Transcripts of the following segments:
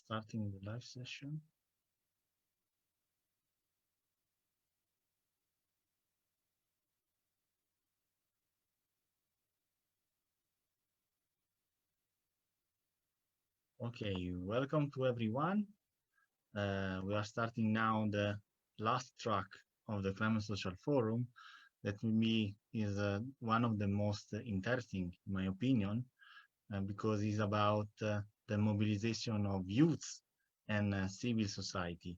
starting the live session. Okay, welcome to everyone. We are starting now the last track of the Climate Social Forum. That to me is one of the most interesting, in my opinion, because it's about the mobilization of youths and civil society.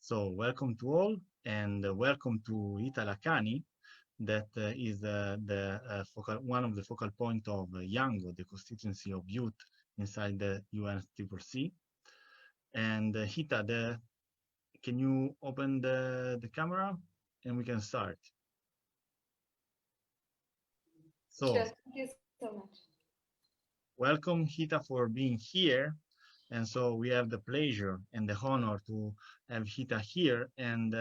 So welcome to all, and welcome to Heeta Lhakani, that is one of the focal point of YOUNGO, the constituency of youth inside the UNFCCC. And Heeta, can you open the camera and we can start? So, sure. Thank you so much. Welcome, Heeta, for being here. And so we have the pleasure and the honor to have Heeta here. And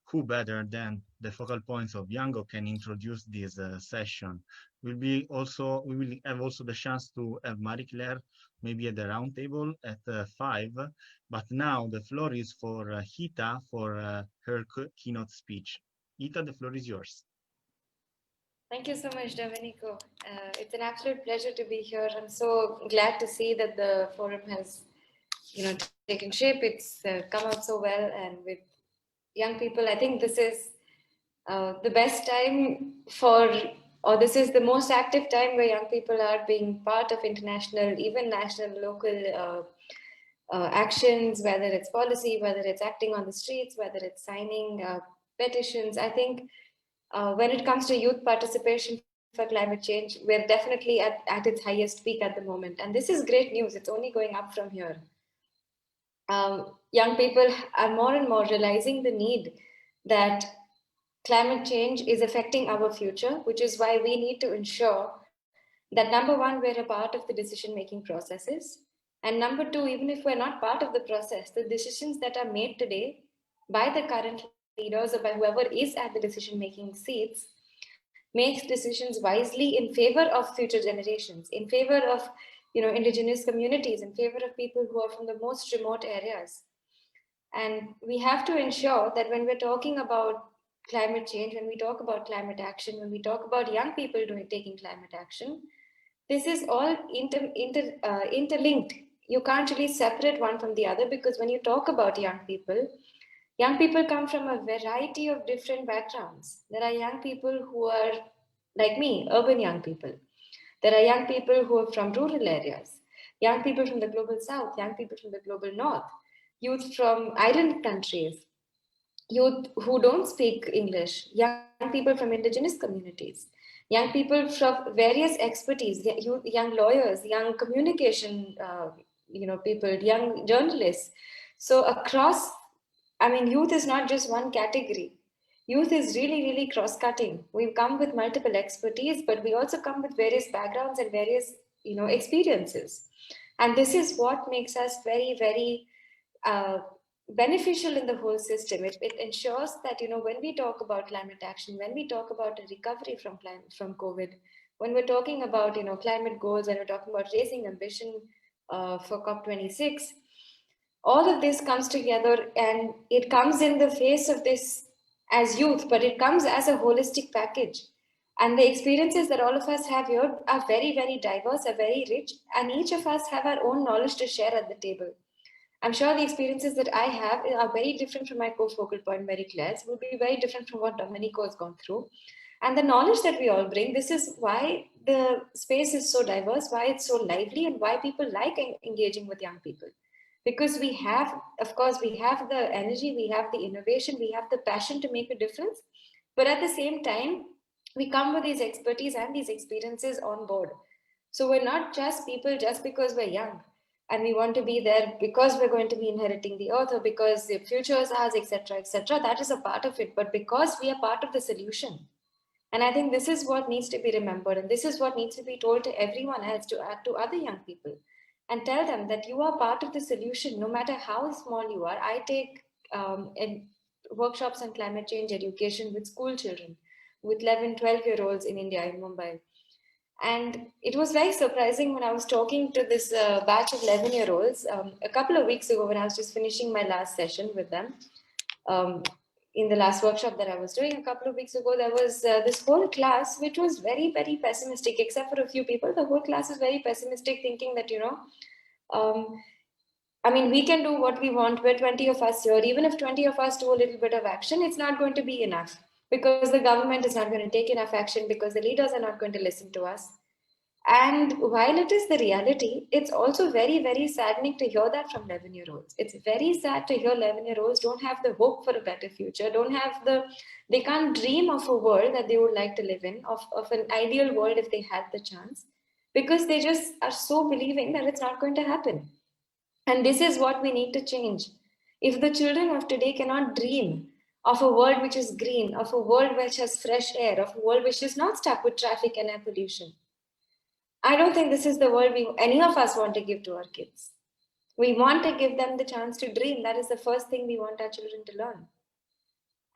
who better than the focal points of YOUNGO can introduce this session. We will have also the chance to have Marie-Claire maybe at the round table at 5. But now the floor is for Heeta for her keynote speech. Heeta, the floor is yours. Thank you so much, Domenico. It's an absolute pleasure to be here. I'm so glad to see that the forum has, taken shape. It's come out so well, and with young people, I think this is the best time or this is the most active time where young people are being part of international, even national, local actions, whether it's policy, whether it's acting on the streets, whether it's signing petitions. I think when it comes to youth participation for climate change, we're definitely at its highest peak at the moment. And this is great news. It's only going up from here. Young people are more and more realizing the need that climate change is affecting our future, which is why we need to ensure that number one, we're a part of the decision-making processes. And number two, even if we're not part of the process, the decisions that are made today by the current leaders or by whoever is at the decision-making seats makes decisions wisely in favor of future generations, in favor of indigenous communities, in favor of people who are from the most remote areas. And we have to ensure that when we're talking about climate change, when we talk about climate action, when we talk about young people taking climate action, this is all interlinked. You can't really separate one from the other, because when you talk about young people come from a variety of different backgrounds. There are young people who are like me, urban young people. There are young people who are from rural areas, young people from the global south, young people from the global north, youth from island countries, youth who don't speak English, young people from indigenous communities, young people from various expertise, young lawyers, young communication, people, young journalists. So across, youth is not just one category. Youth is really, really cross-cutting. We come with multiple expertise, but we also come with various backgrounds and various, experiences. And this is what makes us very, very beneficial in the whole system. It ensures that, when we talk about climate action, when we talk about a recovery from COVID, when we're talking about, climate goals, when we're talking about raising ambition for COP26, all of this comes together, and it comes in the face of this as youth, but it comes as a holistic package. And the experiences that all of us have here are very, very diverse, are very rich, and each of us have our own knowledge to share at the table. I'm sure the experiences that I have are very different from my co-focal point, Marie-Claire's, will be very different from what Domenico has gone through. And the knowledge that we all bring, this is why the space is so diverse, why it's so lively, and why people like engaging with young people. Because we have, of course, we have the energy, we have the innovation, we have the passion to make a difference. But at the same time, we come with these expertise and these experiences on board. So we're not just people just because we're young and we want to be there because we're going to be inheriting the earth or because the future is ours, etc., etc. That is a part of it, but because we are part of the solution. And I think this is what needs to be remembered, and this is what needs to be told to everyone else, to add to other young people, and tell them that you are part of the solution, no matter how small you are. I take workshops on climate change education with school children, with 11, 12-year-olds in India, in Mumbai. And it was very surprising when I was talking to this batch of 11-year-olds a couple of weeks ago when I was just finishing my last session with them. In the last workshop that I was doing a couple of weeks ago, there was this whole class which was very, very pessimistic, except for a few people. The whole class is very pessimistic, thinking that, I mean, we can do what we want. We're 20 of us here. Even if 20 of us do a little bit of action, it's not going to be enough because the government is not going to take enough action, because the leaders are not going to listen to us. And while it is the reality, it's also very, very saddening to hear that from 11-year-olds. It's very sad to hear 11-year-olds don't have the hope for a better future, they can't dream of a world that they would like to live in, of an ideal world if they had the chance, because they just are so believing that it's not going to happen. And this is what we need to change. If the children of today cannot dream of a world which is green, of a world which has fresh air, of a world which is not stuck with traffic and air pollution, I don't think this is the world any of us want to give to our kids. We want to give them the chance to dream. That is the first thing we want our children to learn.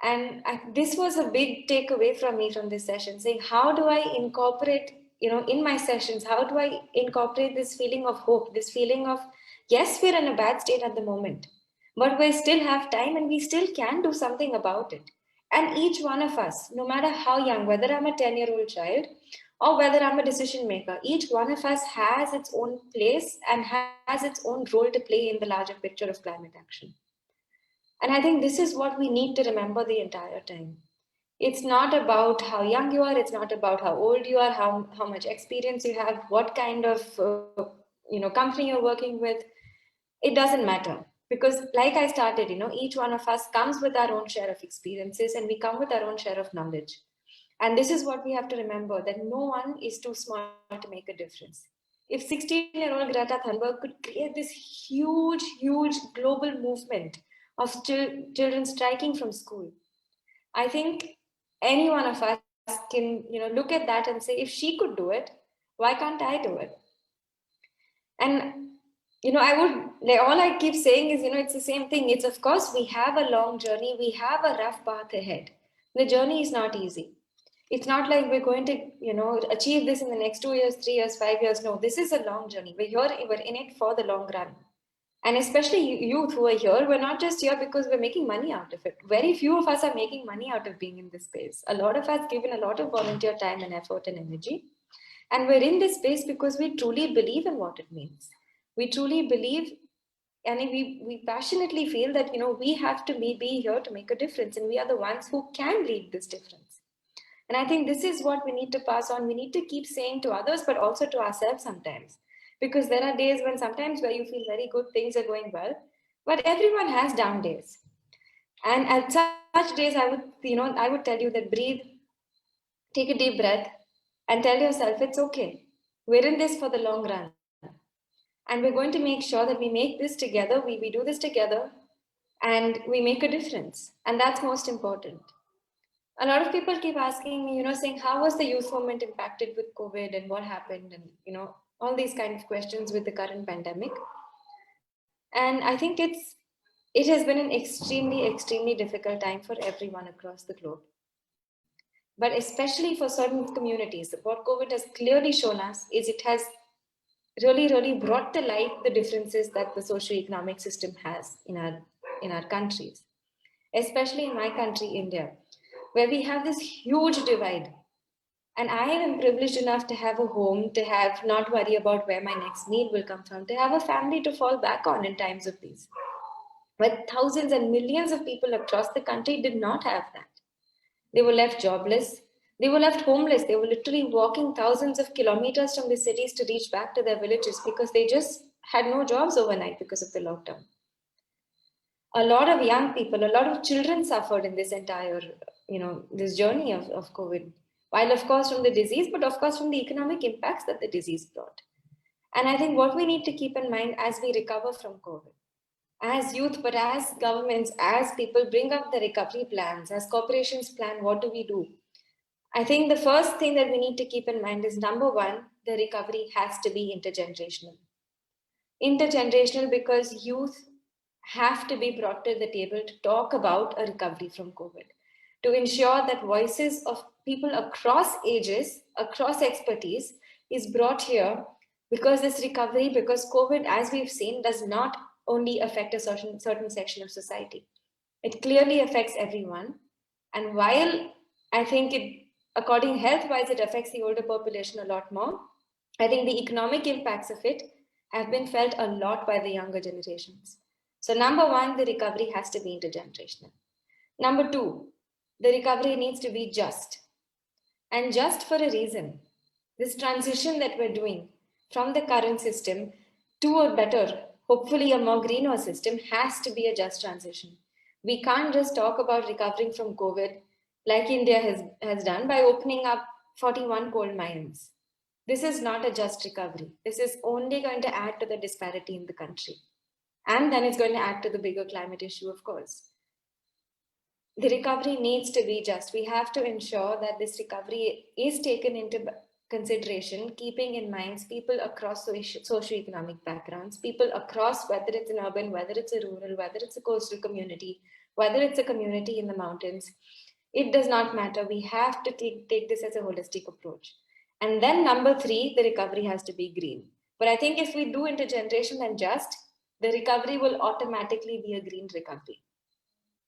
And this was a big takeaway from me from this session, saying, how do I incorporate, in my sessions, how do I incorporate this feeling of hope, this feeling of, yes, we're in a bad state at the moment, but we still have time and we still can do something about it. And each one of us, no matter how young, whether I'm a 10-year-old child or whether I'm a decision maker, each one of us has its own place and has its own role to play in the larger picture of climate action. And I think this is what we need to remember the entire time. It's not about how young you are. It's not about how old you are, how much experience you have, what kind of company you're working with. It doesn't matter, because like I started, each one of us comes with our own share of experiences and we come with our own share of knowledge. And this is what we have to remember, that no one is too small to make a difference. If 16-year-old Greta Thunberg could create this huge, huge global movement of children striking from school, I think any one of us can, look at that and say, if she could do it, why can't I do it? And, all I keep saying is, it's the same thing. It's, of course, we have a long journey. We have a rough path ahead. The journey is not easy. It's not like we're going to, achieve this in the next 2 years, 3 years, 5 years. No, this is a long journey. We're in it for the long run. And especially youth who are here, we're not just here because we're making money out of it. Very few of us are making money out of being in this space. A lot of us given a lot of volunteer time and effort and energy. And we're in this space because we truly believe in what it means. We truly believe, and we passionately feel that, we have to be here to make a difference. And we are the ones who can lead this difference. And I think this is what we need to pass on. We need to keep saying to others, but also to ourselves sometimes. Because there are days when sometimes where you feel very good, things are going well, but everyone has down days. And at such days, I would tell you that breathe, take a deep breath, and tell yourself it's okay. We're in this for the long run. And we're going to make sure that we make this together, we do this together, and we make a difference. And that's most important. A lot of people keep asking me, saying, how was the youth movement impacted with COVID and what happened? And, all these kind of questions with the current pandemic. And I think it has been an extremely, extremely difficult time for everyone across the globe. But especially for certain communities, what COVID has clearly shown us is it has really, really brought to light the differences that the socioeconomic system has in our countries, especially in my country, India, where we have this huge divide. And I am privileged enough to have a home, to have not worry about where my next meal will come from, to have a family to fall back on in times of these. But thousands and millions of people across the country did not have that. They were left jobless. They were left homeless. They were literally walking thousands of kilometers from the cities to reach back to their villages because they just had no jobs overnight because of the lockdown. A lot of young people, a lot of children suffered in this entire, this journey of COVID. While of course from the disease, but of course from the economic impacts that the disease brought. And I think what we need to keep in mind as we recover from COVID, as youth, but as governments, as people bring up the recovery plans, as corporations plan, what do we do? I think the first thing that we need to keep in mind is, number one, the recovery has to be intergenerational. Intergenerational because youth have to be brought to the table to talk about a recovery from COVID, to ensure that voices of people across ages, across expertise, is brought here because this recovery, because COVID, as we've seen, does not only affect a certain section of society. It clearly affects everyone. And while I think it, according health-wise, it affects the older population a lot more, I think the economic impacts of it have been felt a lot by the younger generations. So number one, the recovery has to be intergenerational. Number two, the recovery needs to be just. And just for a reason. This transition that we're doing from the current system to a better, hopefully a more greener system, has to be a just transition. We can't just talk about recovering from COVID like India has done by opening up 41 coal mines. This is not a just recovery. This is only going to add to the disparity in the country. And then it's going to add to the bigger climate issue, of course. The recovery needs to be just. We have to ensure that this recovery is taken into consideration, keeping in mind people across socioeconomic backgrounds, people across, whether it's an urban, whether it's a rural, whether it's a coastal community, whether it's a community in the mountains. It does not matter. We have to take this as a holistic approach. And then number three, the recovery has to be green. But I think if we do intergenerational and just, the recovery will automatically be a green recovery.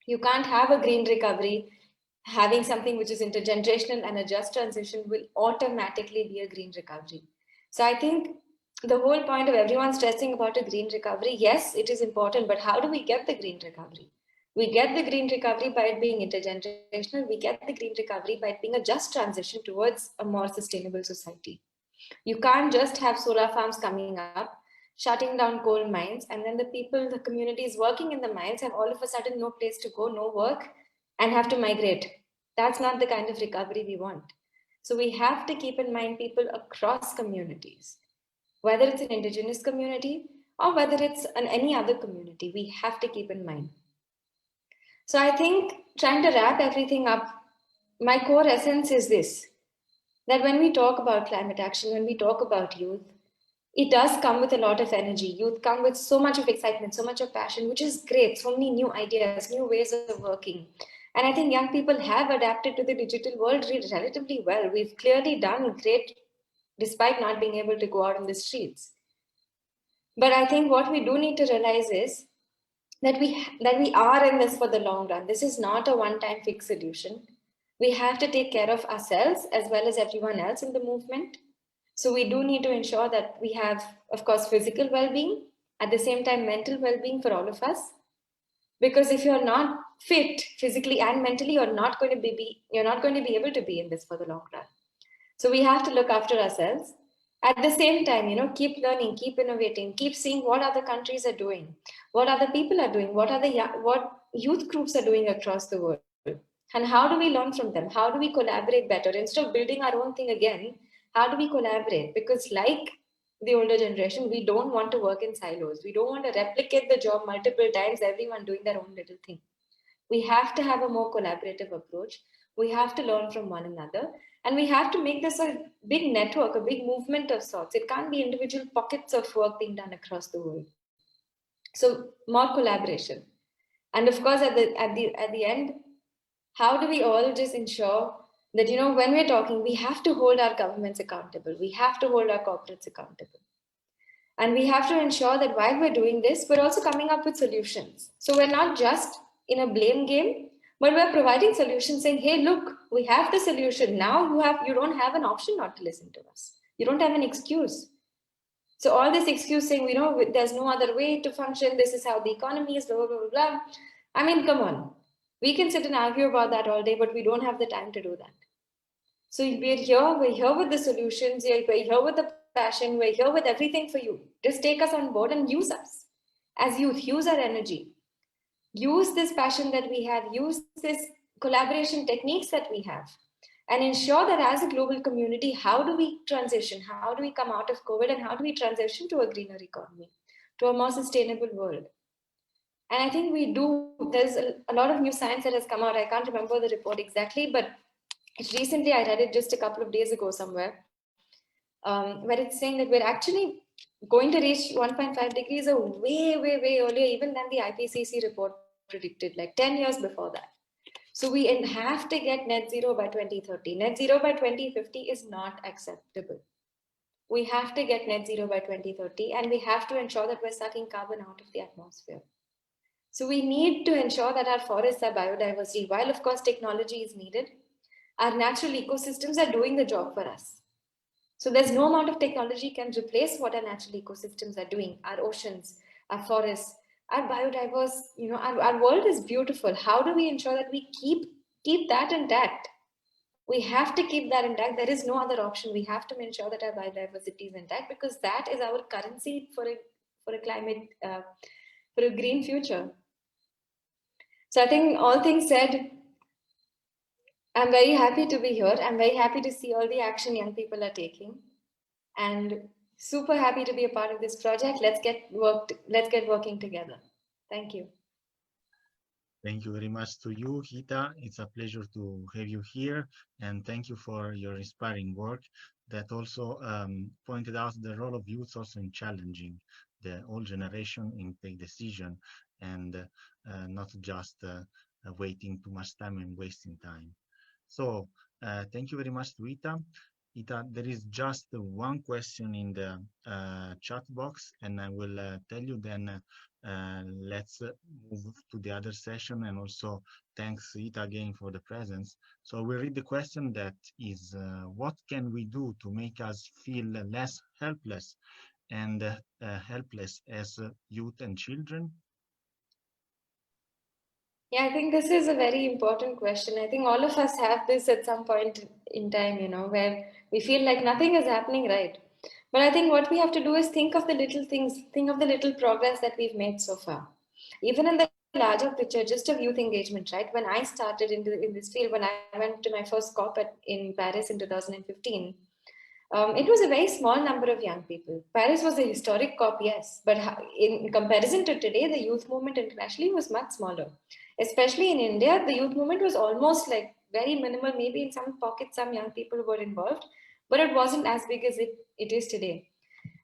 You can't have a green recovery. Having something which is intergenerational and a just transition will automatically be a green recovery. So I think the whole point of everyone stressing about a green recovery, yes, it is important, but how do we get the green recovery? We get the green recovery by it being intergenerational. We get the green recovery by it being a just transition towards a more sustainable society. You can't just have solar farms coming up, shutting down coal mines, and then the people, the communities working in the mines have all of a sudden no place to go, no work, and have to migrate. That's not the kind of recovery we want. So we have to keep in mind people across communities, whether it's an indigenous community or whether it's any other community, we have to keep in mind. So I think trying to wrap everything up, my core essence is this, that when we talk about climate action, when we talk about youth, it does come with a lot of energy. Youth come with so much of excitement, so much of passion, which is great. So many new ideas, new ways of working. And I think young people have adapted to the digital world relatively well. We've clearly done great despite not being able to go out on the streets. But I think what we do need to realize is that we are in this for the long run. This is not a one-time fix solution. We have to take care of ourselves as well as everyone else in the movement. So we do need to ensure that we have, of course, physical well-being, at the same time, mental well-being for all of us. Because if you're not fit physically and mentally, you're not going to be able to be in this for the long run. So we have to look after ourselves. At the same time, keep learning, keep innovating, keep seeing what other countries are doing, what other people are doing, what youth groups are doing across the world. And how do we learn from them? How do we collaborate better? Instead of building our own thing again, how do we collaborate? Because like the older generation, we don't want to work in silos. We don't want to replicate the job multiple times, everyone doing their own little thing. We have to have a more collaborative approach. We have to learn from one another. And we have to make this a big network, a big movement of sorts. It can't be individual pockets of work being done across the world. So more collaboration. And of course, at the end, how do we all just ensure that, when we're talking, we have to hold our governments accountable. We have to hold our corporates accountable. And we have to ensure that while we're doing this, we're also coming up with solutions. So we're not just in a blame game, but we're providing solutions saying, hey, look, we have the solution. Now you don't have an option not to listen to us. You don't have an excuse. So all this excuse saying, there's no other way to function. This is how the economy is, blah, blah, blah, blah. I mean, come on. We can sit and argue about that all day, but we don't have the time to do that. So we're here with the solutions, we're here with the passion, we're here with everything for you. Just take us on board and use us. As youth, use our energy. Use this passion that we have, use this collaboration techniques that we have, and ensure that as a global community, how do we transition? How do we come out of COVID and how do we transition to a greener economy, to a more sustainable world? And I think we do. There's a lot of new science that has come out. I can't remember the report exactly, but recently I read it just a couple of days ago somewhere, where it's saying that we're actually going to reach 1.5 degrees a way, way, way earlier, even than the IPCC report predicted, like 10 years before that. So we have to get net zero by 2030. Net zero by 2050 is not acceptable. we have to get net zero by 2030, and we have to ensure that we're sucking carbon out of the atmosphere. So we need to ensure that our forests are biodiversity. While of course technology is needed, our natural ecosystems are doing the job for us. So there's no amount of technology can replace what our natural ecosystems are doing. Our oceans, our forests, our biodiverse, our world is beautiful. How do we ensure that we keep that intact? We have to keep that intact. There is no other option. We have to ensure that our biodiversity is intact, because that is our currency for a climate, for a green future. So I think all things said, I'm very happy to be here. I'm very happy to see all the action young people are taking, and super happy to be a part of this project. Let's get working together. Thank you. Thank you very much to you, Heeta. It's a pleasure to have you here, and thank you for your inspiring work that also pointed out the role of youth also in challenging the old generation in take decision, and not just waiting too much time and wasting time. So thank you very much to Heeta. Heeta, there is just one question in the chat box, and I will tell you then. Let's move to the other session, and also thanks Heeta again for the presence. So we read the question that is, what can we do to make us feel less helpless and helpless as youth and children? Yeah, I think this is a very important question. I think all of us have this at some point in time, where we feel like nothing is happening right. But I think what we have to do is think of the little things, think of the little progress that we've made so far. Even in the larger picture, just of youth engagement, right? When I started in this field, when I went to my first COP in Paris in 2015, it was a very small number of young people. Paris was a historic COP, yes, but in comparison to today, the youth movement internationally was much smaller. Especially in India, the youth movement was almost like very minimal. Maybe in some pockets, some young people were involved, but it wasn't as big as it is today.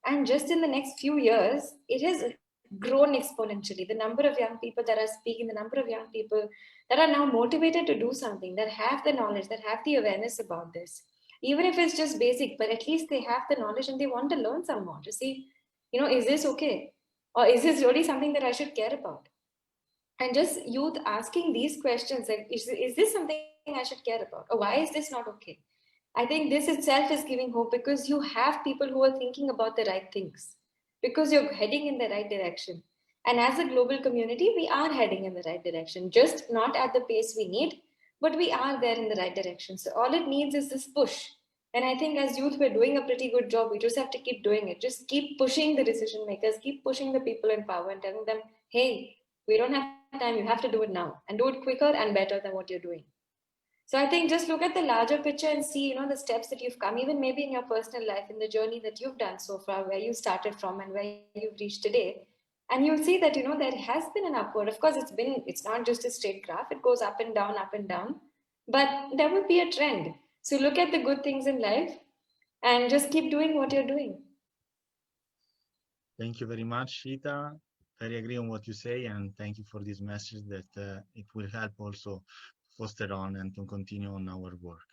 And just in the next few years, it has grown exponentially. The number of young people that are speaking, the number of young people that are now motivated to do something, that have the knowledge, that have the awareness about this. Even if it's just basic, but at least they have the knowledge and they want to learn some more to see, is this okay? Or is this really something that I should care about? And just youth asking these questions, like, is this something I should care about? Or why is this not okay? I think this itself is giving hope, because you have people who are thinking about the right things, because you're heading in the right direction. And as a global community, we are heading in the right direction, just not at the pace we need, but we are there in the right direction. So all it needs is this push. And I think as youth, we're doing a pretty good job. We just have to keep doing it. Just keep pushing the decision makers, keep pushing the people in power and telling them, hey, we don't have time, you have to do it now, and do it quicker and better than what you're doing. So I think just look at the larger picture and see, the steps that you've come, even maybe in your personal life, in the journey that you've done so far, where you started from and where you've reached today. And you'll see that, there has been an upward. Of course, it's not just a straight graph. It goes up and down, but there will be a trend. So look at the good things in life and just keep doing what you're doing. Thank you very much, Heeta. Very agree on what you say, and thank you for this message that it will help also foster on and to continue on our work.